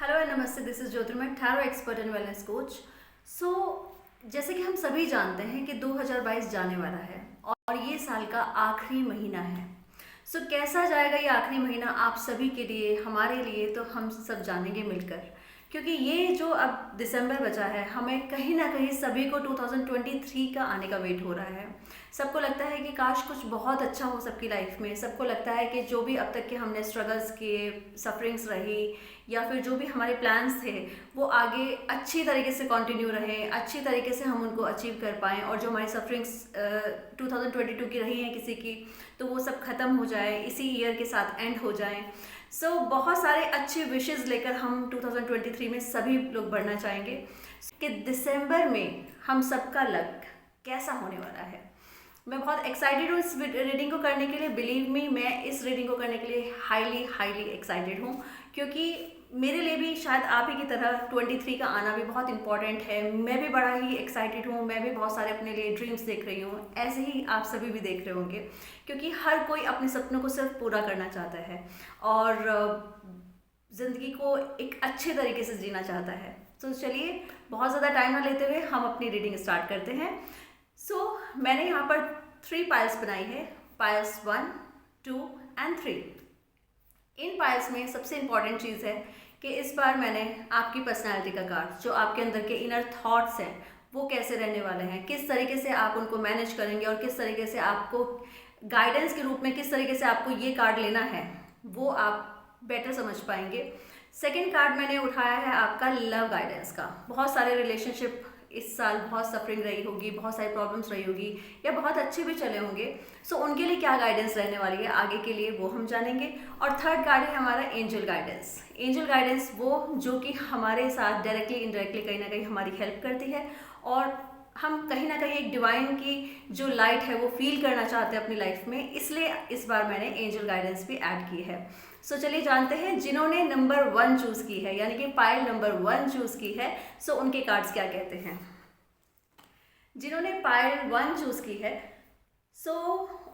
Hello and नमस्ते, this is Jyotirmay, tarot expert and wellness coach. So जैसे कि हम सभी जानते हैं कि 2022 जाने वाला है और ये साल का आखिरी महीना है। सो कैसा जाएगा ये आखिरी महीना आप सभी के लिए, हमारे लिए, तो हम सब जानेंगे मिलकर। क्योंकि ये जो अब दिसंबर बचा है, हमें कहीं ना कहीं सभी को 2023 का आने का वेट हो रहा है। सबको लगता है कि काश कुछ बहुत अच्छा हो सबकी लाइफ में। सबको लगता है कि जो भी अब तक के हमने स्ट्रगल्स किए, सफरिंग्स रही, या फिर जो भी हमारे प्लान्स थे वो आगे अच्छी तरीके से कंटिन्यू रहें, अच्छी तरीके से हम उनको अचीव कर पाएँ। और जो हमारी सफरिंग्स 2022 की रही हैं किसी की, तो वो सब ख़त्म हो जाए, इसी ईयर के साथ एंड हो जाएं। सो बहुत सारे अच्छे विशेस लेकर हम 2023 में सभी लोग बढ़ना चाहेंगे कि दिसंबर में हम सबका लक कैसा होने वाला है। मैं बहुत एक्साइटेड हूँ इस रीडिंग को करने के लिए। बिलीव मी, मैं इस रीडिंग को करने के लिए हाईली एक्साइटेड हूँ, क्योंकि मेरे लिए भी शायद आप ही की तरह 23 का आना भी बहुत इंपॉर्टेंट है। मैं भी बड़ा ही एक्साइटेड हूँ, मैं भी बहुत सारे अपने लिए ड्रीम्स देख रही हूँ, ऐसे ही आप सभी भी देख रहे होंगे, क्योंकि हर कोई अपने सपनों को सिर्फ पूरा करना चाहता है और ज़िंदगी को एक अच्छे तरीके से जीना चाहता है। तो चलिए बहुत ज़्यादा टाइम ना लेते हुए हम अपनी रीडिंग स्टार्ट करते हैं। मैंने यहाँ पर 3 पाइल्स बनाई है, पाइल्स 1, 2 एंड 3। इन पाइल्स में सबसे इम्पॉर्टेंट चीज़ है कि इस बार मैंने आपकी पर्सनैलिटी का कार्ड, जो आपके अंदर के इनर थॉट्स हैं वो कैसे रहने वाले हैं, किस तरीके से आप उनको मैनेज करेंगे और किस तरीके से आपको गाइडेंस के रूप में किस तरीके से आपको ये कार्ड लेना है, वो आप बेटर समझ पाएंगे। सेकेंड कार्ड मैंने उठाया है आपका लव गाइडेंस का। बहुत सारे रिलेशनशिप इस साल बहुत सफरिंग रही होगी, बहुत सारी प्रॉब्लम्स रही होगी, या बहुत अच्छे भी चले होंगे। उनके लिए क्या गाइडेंस रहने वाली है आगे के लिए, वो हम जानेंगे। और थर्ड कार्ड है हमारा एंजल गाइडेंस। एंजल गाइडेंस वो जो कि हमारे साथ डायरेक्टली इनडायरेक्टली कहीं ना कहीं हमारी हेल्प करती है, और हम कहीं ना कहीं एक डिवाइन की जो लाइट है वो फील करना चाहते हैं अपनी लाइफ में, इसलिए इस बार मैंने एंजल गाइडेंस भी ऐड की है। चलिए जानते हैं जिन्होंने नंबर 1 चूज की है, यानी कि पाइल नंबर 1 चूज की है, उनके कार्ड्स क्या कहते हैं। जिन्होंने पाइल 1 चूज की है,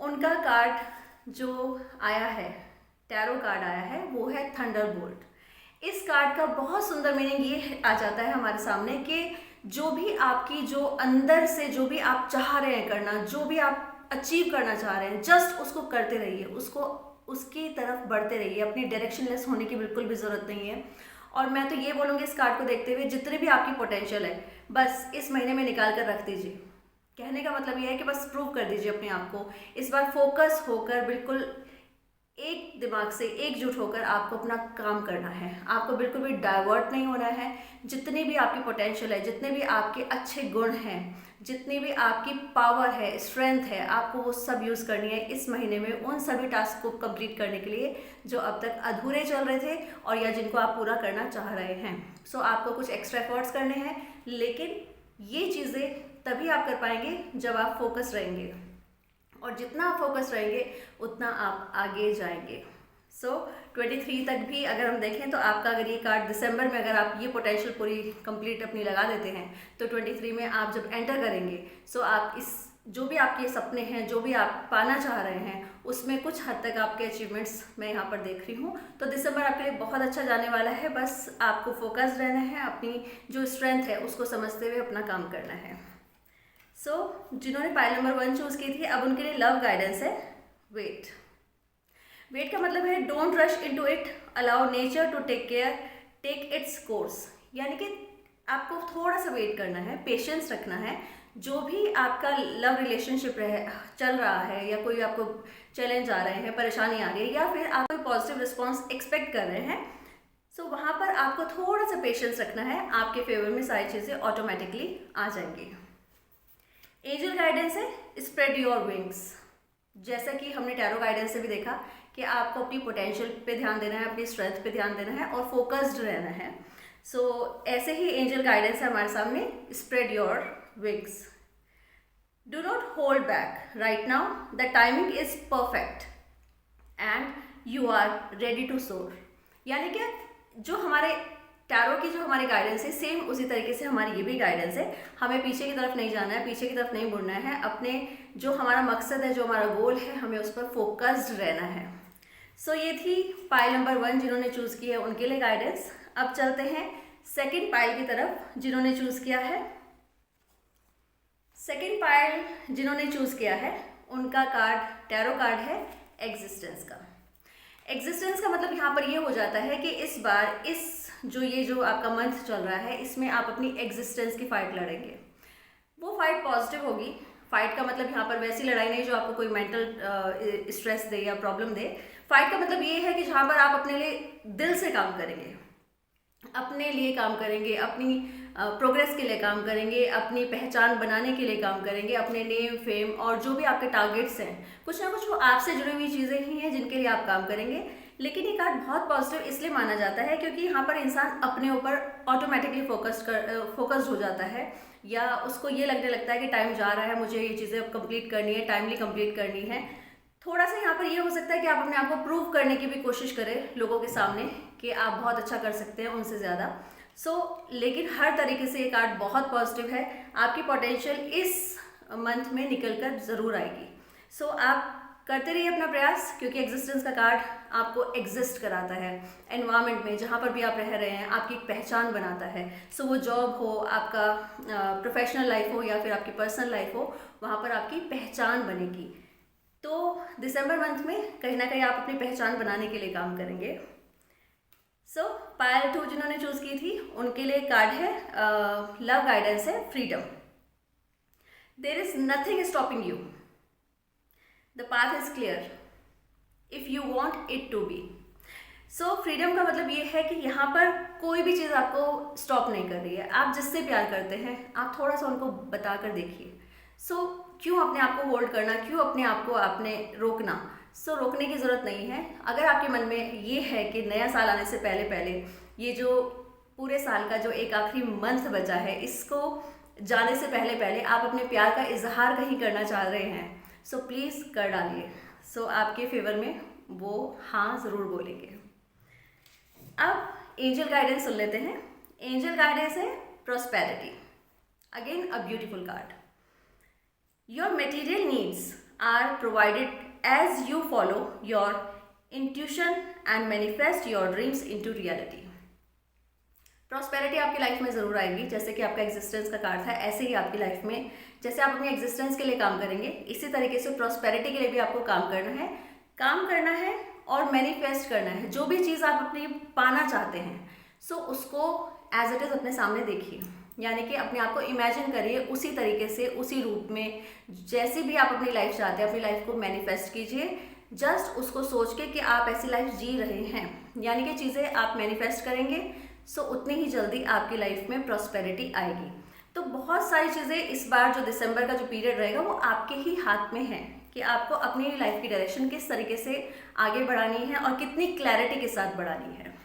उनका कार्ड जो आया है, टैरो कार्ड आया है, वो है थंडरबोल्ट। इस कार्ड का बहुत सुंदर मीनिंग ये आ जाता है हमारे सामने कि जो भी आपकी, जो अंदर से जो भी आप चाह रहे हैं करना, जो भी आप अचीव करना चाह रहे हैं, जस्ट उसको करते रहिए, उसकी तरफ बढ़ते रहिए। अपनी डायरेक्शनलेस होने की बिल्कुल भी ज़रूरत नहीं है। और मैं तो ये बोलूँगी इस कार्ड को देखते हुए, जितने भी आपकी पोटेंशियल है बस इस महीने में निकाल कर रख दीजिए। कहने का मतलब ये है कि बस प्रूव कर दीजिए अपने आप को। इस बार फोकस होकर, बिल्कुल एक दिमाग से एकजुट होकर आपको अपना काम करना है। आपको बिल्कुल भी डाइवर्ट नहीं होना है। जितनी भी आपकी पोटेंशियल है, जितने भी आपके अच्छे गुण हैं, जितनी भी आपकी पावर है, स्ट्रेंथ है, आपको वो सब यूज़ करनी है इस महीने में, उन सभी टास्क को कंप्लीट करने के लिए जो अब तक अधूरे चल रहे थे और या जिनको आप पूरा करना चाह रहे हैं। आपको कुछ एक्स्ट्रा एफर्ट्स करने हैं, लेकिन ये चीज़ें तभी आप कर पाएंगे जब आप फोकस रहेंगे, और जितना आप फोकस रहेंगे उतना आप आगे जाएंगे। 23 तक भी अगर हम देखें तो आपका, अगर ये कार्ड दिसंबर में अगर आप ये पोटेंशियल पूरी कंप्लीट अपनी लगा देते हैं, तो 23 में आप जब एंटर करेंगे, आप इस जो भी आपके सपने हैं, जो भी आप पाना चाह रहे हैं, उसमें कुछ हद तक आपके अचीवमेंट्स मैं यहाँ पर देख रही हूँ। तो दिसंबर आपके लिए बहुत अच्छा जाने वाला है। बस आपको फोकस रहना है, अपनी जो स्ट्रेंथ है उसको समझते हुए अपना काम करना है। जिन्होंने पाइल नंबर 1 चूज़ की थी, अब उनके लिए लव गाइडेंस है वेट। वेट का मतलब है don't rush into it, allow nature to take its course. यानी कि आपको थोड़ा सा वेट करना है, पेशेंस रखना है। जो भी आपका लव रिलेशनशिप चल रहा है, या कोई आपको चैलेंज आ रहे हैं, परेशानी आ गई, या फिर आप कोई पॉजिटिव रिस्पॉन्स एक्सपेक्ट कर रहे हैं, वहाँ पर आपको थोड़ा सा पेशेंस रखना है। आपके फेवर में सारी चीज़ें ऑटोमेटिकली आ जाएंगी। एंजल गाइडेंस है स्प्रेड योर विंग्स। जैसा कि हमने टैरो गाइडेंस से भी देखा कि आपको अपनी पोटेंशियल पे ध्यान देना है, अपनी स्ट्रेंथ पे ध्यान देना है और फोकस्ड रहना है। ऐसे ही एंजल गाइडेंस है हमारे सामने, spread your wings. Do not hold back right now, the timing is perfect and you are ready to soar. यानी कि जो हमारे टैरो की जो हमारी गाइडेंस है, सेम उसी तरीके से हमारी ये भी गाइडेंस है। हमें पीछे की तरफ नहीं जाना है, पीछे की तरफ नहीं मुड़ना है। अपने जो हमारा मकसद है, जो हमारा गोल है, हमें उस पर फोकस्ड रहना है। सो ये थी पाइल नंबर 1 जिन्होंने चूज़ की है उनके लिए गाइडेंस। अब चलते हैं सेकंड पाइल की तरफ जिन्होंने चूज़ किया है। सेकंड पाइल जिन्होंने चूज़ किया है उनका कार्ड टैरो कार्ड है एग्जिस्टेंस का। एग्जिस्टेंस का मतलब यहाँ पर ये हो जाता है कि इस बार ये जो आपका मंथ चल रहा है इसमें आप अपनी एग्जिस्टेंस की फाइट लड़ेंगे। वो फाइट पॉजिटिव होगी। फाइट का मतलब यहाँ पर वैसी लड़ाई नहीं जो आपको कोई मेंटल स्ट्रेस दे या प्रॉब्लम दे। फाइट का मतलब ये है कि जहाँ पर आप अपने लिए दिल से काम करेंगे, अपने लिए काम करेंगे, अपनी प्रोग्रेस के लिए काम करेंगे, अपनी पहचान बनाने के लिए काम करेंगे, अपने नेम फेम और जो भी आपके टारगेट्स हैं, कुछ ना कुछ वो आपसे जुड़ी हुई चीज़ें ही हैं जिनके लिए आप काम करेंगे। लेकिन ये कार्ड बहुत पॉजिटिव इसलिए माना जाता है क्योंकि यहाँ पर इंसान अपने ऊपर ऑटोमेटिकली फोकस्ड हो जाता है, या उसको ये लगने लगता है कि टाइम जा रहा है, मुझे ये चीज़ें कंप्लीट करनी है, टाइमली कंप्लीट करनी है। थोड़ा सा यहाँ पर ये हो सकता है कि आप अपने आप को प्रूव करने की भी कोशिश करें लोगों के सामने कि आप बहुत अच्छा कर सकते हैं उनसे ज़्यादा। लेकिन हर तरीके से ये कार्ड बहुत पॉजिटिव है। आपकी पोटेंशियल इस मंथ में निकल कर ज़रूर आएगी। आप करते रहिए अपना प्रयास, क्योंकि एग्जिस्टेंस का कार्ड आपको एग्जिस्ट कराता है एनवायरनमेंट में, जहाँ पर भी आप रह रहे हैं आपकी एक पहचान बनाता है। वो जॉब हो, आपका प्रोफेशनल लाइफ हो या फिर आपकी पर्सनल लाइफ हो, वहाँ पर आपकी पहचान बनेगी। तो दिसंबर मंथ में कहीं ना कहीं आप अपनी पहचान बनाने के लिए काम करेंगे। पायल 2 जिन्होंने चूज़ की थी उनके लिए कार्ड है लव गाइडेंस है freedom. There is nothing stopping you, the path is clear if you want it to be. Freedom का मतलब ये है कि यहाँ पर कोई भी चीज़ आपको स्टॉप नहीं कर रही है। आप जिससे प्यार करते हैं आप थोड़ा सा उनको बता कर देखिए। क्यों अपने आप को होल्ड करना, क्यों अपने आप को आपने रोकना? रोकने की ज़रूरत नहीं है। अगर आपके मन में ये है कि नया साल आने से पहले पहले ये जो पूरे साल का जो एक आखिरी मंथ बचा है इसको जाने से पहले पहले आप अपने प्यार का इजहार कहीं करना चाह रहे हैं, प्लीज़ कर डालिए। आपके फेवर में वो हाँ ज़रूर बोलेंगे। अब एंजल गाइडेंस सुन लेते हैं। एंजल गाइडेंस है prosperity. Again a beautiful card. Your material needs are provided as you follow your intuition and manifest your dreams into reality। Prosperity आपकी लाइफ में ज़रूर आएगी। जैसे कि आपका एग्जिस्टेंस का कार्ड था, ऐसे ही आपकी लाइफ में जैसे आप अपनी एग्जिस्टेंस के लिए काम करेंगे, इसी तरीके से प्रॉस्पेरिटी के लिए भी आपको काम करना है और मैनिफेस्ट करना है। जो भी चीज़ आप अपनी पाना चाहते हैं उसको एज इट इज़ अपने सामने देखिए, यानी कि अपने आप को इमेजिन करिए उसी तरीके से, उसी रूप में जैसी भी आप अपनी लाइफ चाहते हैं अपनी लाइफ को मैनिफेस्ट कीजिए। जस्ट उसको सोच के कि आप ऐसी लाइफ जी रहे हैं, यानी कि चीज़ें आप मैनिफेस्ट करेंगे उतनी ही जल्दी आपकी लाइफ में प्रॉस्पेरिटी आएगी। तो बहुत सारी चीज़ें इस बार जो दिसंबर का जो पीरियड रहेगा वो आपके ही हाथ में है कि आपको अपनी लाइफ की डायरेक्शन किस तरीके से आगे बढ़ानी है और कितनी क्लैरिटी के साथ बढ़ानी है।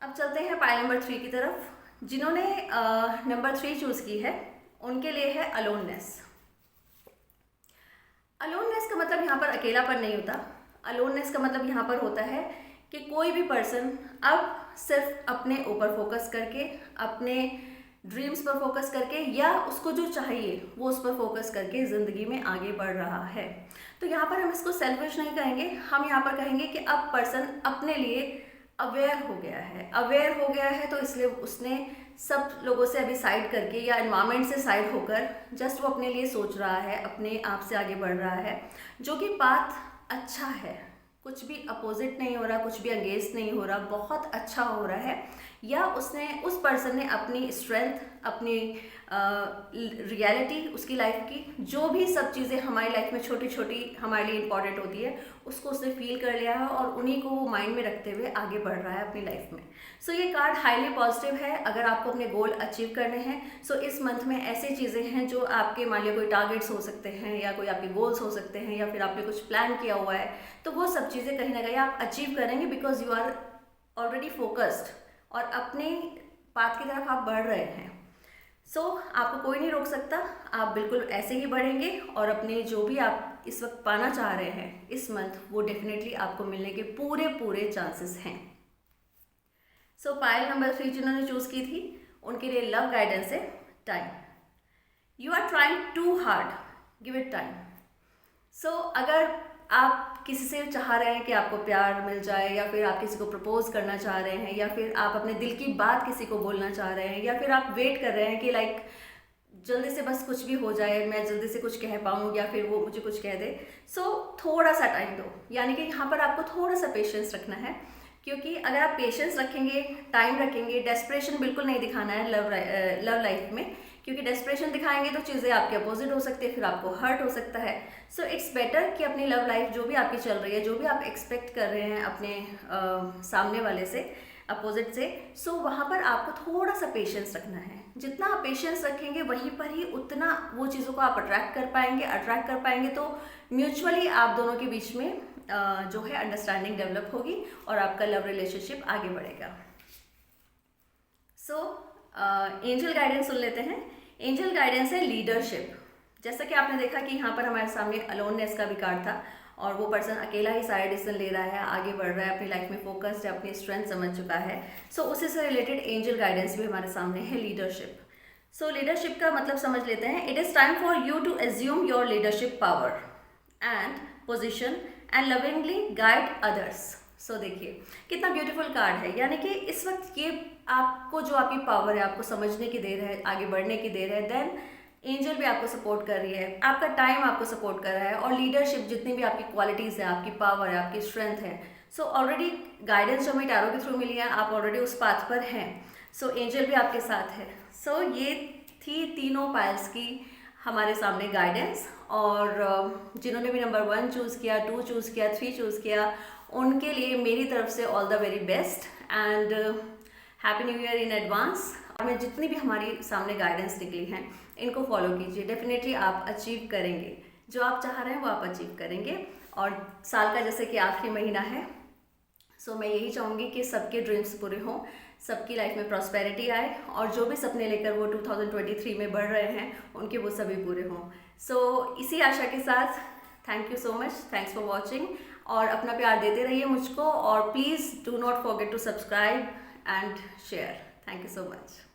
अब चलते हैं पाइल नंबर 3 की तरफ। जिन्होंने नंबर 3 चूज़ की है उनके लिए है अलोननेस। अलोननेस का मतलब यहाँ पर अकेलापन नहीं होता। अलोननेस का मतलब यहाँ पर होता है कि कोई भी पर्सन अब सिर्फ अपने ऊपर फोकस करके, अपने ड्रीम्स पर फोकस करके या उसको जो चाहिए वो उस पर फोकस करके ज़िंदगी में आगे बढ़ रहा है। तो यहाँ पर हम इसको सेल्फिश नहीं कहेंगे, हम यहाँ पर कहेंगे कि अब पर्सन अपने लिए अवेयर हो गया है। तो इसलिए उसने सब लोगों से अभी साइड करके या एनवायरनमेंट से साइड होकर जस्ट वो अपने लिए सोच रहा है, अपने आप से आगे बढ़ रहा है, जो कि पाथ अच्छा है। कुछ भी अपोजिट नहीं हो रहा, कुछ भी अगेंस्ट नहीं हो रहा, बहुत अच्छा हो रहा है। या उस पर्सन ने अपनी स्ट्रेंथ, अपनी रियलिटी, उसकी लाइफ की जो भी सब चीज़ें हमारी लाइफ में छोटी छोटी हमारे लिए इम्पॉर्टेंट होती है उसको उसने फील कर लिया है और उन्हीं को वो माइंड में रखते हुए आगे बढ़ रहा है अपनी लाइफ में। ये कार्ड हाईली पॉजिटिव है अगर आपको अपने गोल अचीव करने हैं। इस मंथ में ऐसी चीज़ें हैं जो आपके, मान लिया कोई टारगेट्स हो सकते हैं या कोई आपके गोल्स हो सकते हैं या फिर आपने कुछ प्लान किया हुआ है, तो वो सब चीज़ें कहीं ना कहीं आप अचीव करेंगे because you are already focused और अपने पाथ की तरफ आप बढ़ रहे हैं। आपको कोई नहीं रोक सकता, आप बिल्कुल ऐसे ही बढ़ेंगे और अपने जो भी आप इस वक्त पाना चाह रहे हैं इस मंथ वो डेफिनेटली आपको मिलने के पूरे चांसेस हैं। पाइल नंबर 3 जिन्होंने चूज़ की थी उनके लिए लव गाइडेंस है time. You are trying too hard, give it time. अगर आप किसी से चाह रहे हैं कि आपको प्यार मिल जाए, या फिर आप किसी को प्रपोज करना चाह रहे हैं, या फिर आप अपने दिल की बात किसी को बोलना चाह रहे हैं, या फिर आप वेट कर रहे हैं कि लाइक जल्दी से बस कुछ भी हो जाए, मैं जल्दी से कुछ कह पाऊँ या फिर वो मुझे कुछ कह दे, सो थोड़ा सा टाइम दो। यानी कि यहाँ पर आपको थोड़ा सा पेशेंस रखना है, क्योंकि अगर आप पेशेंस रखेंगे, टाइम रखेंगे, डेस्परेशन बिल्कुल नहीं दिखाना है लव लाइफ में, क्योंकि डेस्परेशन दिखाएंगे तो चीज़ें आपके अपोजिट हो सकती है, फिर आपको हर्ट हो सकता है। सो इट्स बेटर कि अपनी लव लाइफ जो भी आपकी चल रही है, जो भी आप एक्सपेक्ट कर रहे हैं अपने सामने वाले से, अपोजिट से, सो वहाँ पर आपको थोड़ा सा पेशेंस रखना है। जितना आप पेशेंस रखेंगे वहीं पर ही उतना वो चीज़ों को आप अट्रैक्ट कर पाएंगे तो म्यूचुअली आप दोनों के बीच में जो है अंडरस्टैंडिंग डेवलप होगी और आपका लव रिलेशनशिप आगे बढ़ेगा। सो एंजल गाइडेंस सुन लेते हैं। एंजल गाइडेंस है लीडरशिप। जैसा कि आपने देखा कि यहाँ पर हमारे सामने अलोननेस का भी कार्ड था और वो पर्सन अकेला ही सारे डिसीजन ले रहा है, आगे बढ़ रहा है, अपनी लाइफ में फोकस्ड है, अपनी स्ट्रेंथ समझ चुका है। सो उसी से रिलेटेड एंजल गाइडेंस भी हमारे सामने है, लीडरशिप। सो लीडरशिप का मतलब समझ लेते हैं। It is time for you to assume your leadership power and position and lovingly guide others. So देखिए कितना ब्यूटीफुल कार्ड है। यानी कि इस वक्त ये आपको जो आपकी पावर है, आपको समझने की देर है, आगे बढ़ने की देर है, देन एंजल भी आपको सपोर्ट कर रही है, आपका टाइम आपको सपोर्ट कर रहा है, और लीडरशिप जितनी भी आपकी क्वालिटीज़ है, आपकी पावर है, आपकी स्ट्रेंथ है, सो ऑलरेडी गाइडेंस जो हमें टैरो के थ्रू मिली है, आप ऑलरेडी उस पाथ पर हैं। सो एंजल भी आपके साथ है। सो ये थी तीनों पायल्स की हमारे सामने गाइडेंस, और जिन्होंने भी नंबर 1 चूज़ किया, 2 चूज़ किया, 3 चूज़ किया, उनके लिए मेरी तरफ से all the very best and happy new year in advance. में जितनी भी हमारी सामने गाइडेंस निकली हैं इनको फॉलो कीजिए, डेफिनेटली आप अचीव करेंगे, जो आप चाह रहे हैं वो आप अचीव करेंगे। और साल का जैसे कि आखिरी महीना है, सो मैं यही चाहूँगी कि सबके ड्रीम्स पूरे हों, सबकी लाइफ में प्रॉस्पेरिटी आए, और जो भी सपने लेकर वो 2023 में बढ़ रहे हैं उनके वो सभी पूरे हों। सो इसी आशा के साथ thank you so much, thanks for watching, और अपना प्यार देते रहिए मुझको, और please do not forget to subscribe and share. Thank you so much.